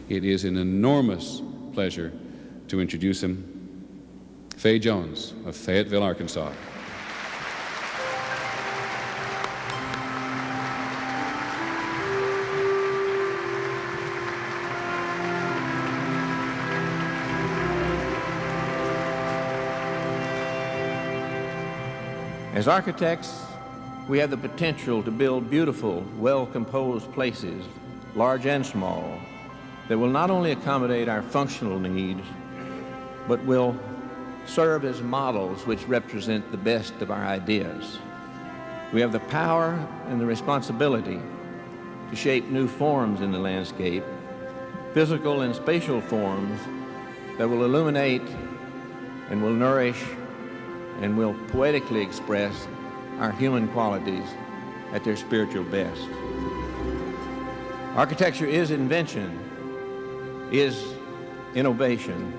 it is an enormous pleasure to introduce him, Fay Jones of Fayetteville, Arkansas. As architects, we have the potential to build beautiful, well-composed places, large and small, that will not only accommodate our functional needs, but will serve as models which represent the best of our ideas. We have the power and the responsibility to shape new forms in the landscape, physical and spatial forms that will illuminate and will nourish and will poetically express our human qualities at their spiritual best. Architecture is invention, is innovation,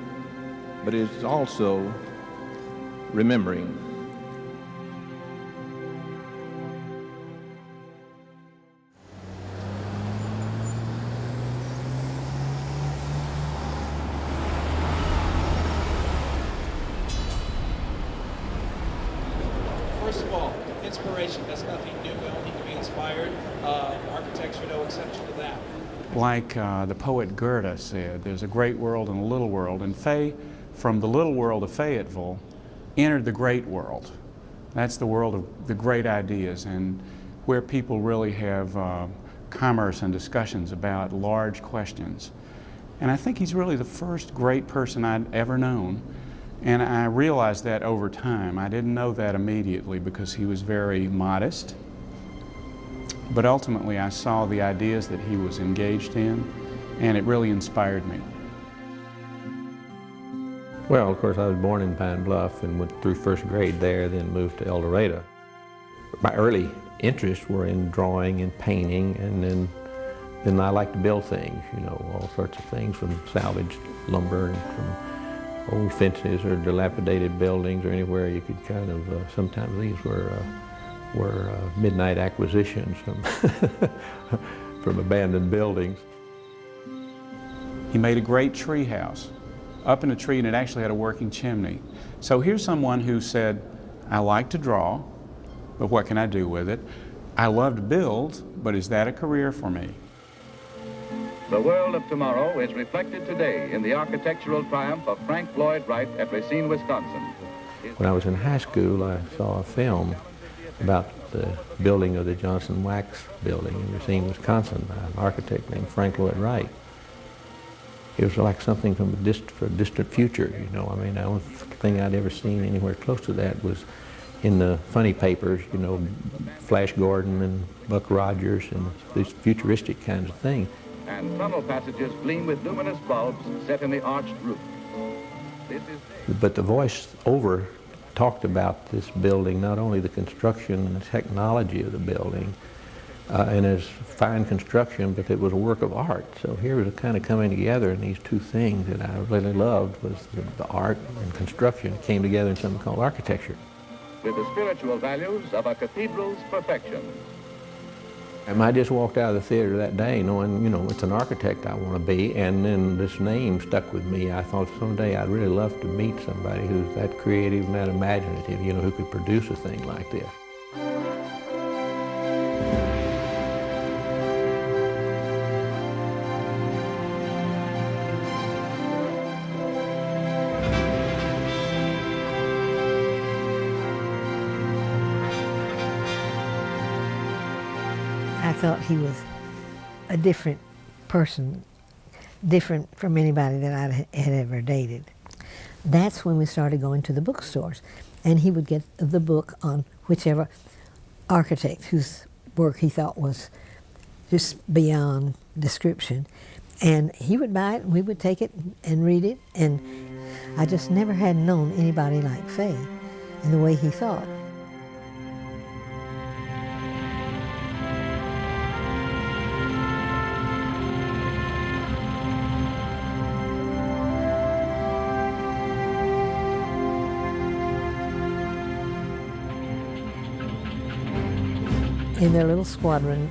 but it is also remembering. First of all, inspiration, that's nothing new. We all need to be inspired. Architecture, no exception to that. Like the poet Goethe said, there's a great world and a little world, and Fay, from the little world of Fayetteville, entered the great world. That's the world of the great ideas and where people really have commerce and discussions about large questions. And I think he's really the first great person I'd ever known. And I realized that over time. I didn't know that immediately because he was very modest. But ultimately I saw the ideas that he was engaged in, and it really inspired me. Well, of course, I was born in Pine Bluff and went through first grade there, then moved to El Dorado. My early interests were in drawing and painting, and then I liked to build things, you know, all sorts of things, from salvaged lumber and from old fences or dilapidated buildings or anywhere you could kind of, sometimes these were midnight acquisitions from, from abandoned buildings. He made a great tree house up in a tree, and it actually had a working chimney. So here's someone who said, I like to draw, but what can I do with it? I love to build, but is that a career for me? The world of tomorrow is reflected today in the architectural triumph of Frank Lloyd Wright at Racine, Wisconsin. When I was in high school, I saw a film about the building of the Johnson Wax building in Racine, Wisconsin by an architect named Frank Lloyd Wright. It was like something from a distant future, you know. I mean, the only thing I'd ever seen anywhere close to that was in the funny papers, you know, Flash Gordon and Buck Rogers and these futuristic kinds of things. And tunnel passages gleam with luminous bulbs set in the arched roof. But the voice-over talked about this building, not only the construction and the technology of the building, and its fine construction, but it was a work of art. So here was a kind of coming together, and these two things that I really loved was the art and construction came together in something called architecture. With the spiritual values of a cathedral's perfection. And I just walked out of the theater that day knowing, you know, it's an architect I want to be, and then this name stuck with me. I thought someday I'd really love to meet somebody who's that creative and that imaginative, you know, who could produce a thing like this. I thought he was a different person, different from anybody that I had ever dated. That's when we started going to the bookstores, and he would get the book on whichever architect whose work he thought was just beyond description, and he would buy it and we would take it and read it, and I just never had known anybody like Fay and the way he thought. In their little squadron,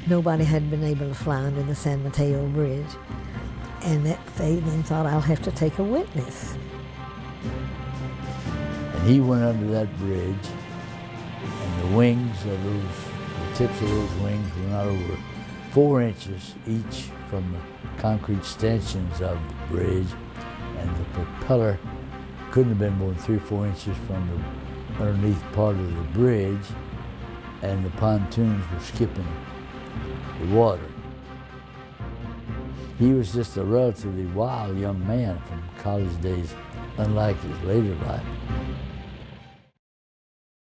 nobody had been able to fly under the San Mateo Bridge. And that Fay then thought, I'll have to take a witness. And he went under that bridge, and the wings of the tips of those wings were not over 4 inches each from the concrete stanchions of the bridge, and the propeller couldn't have been more than 3 or 4 inches from the underneath part of the bridge, and the pontoons were skipping the water. He was just a relatively wild young man from college days, unlike his later life.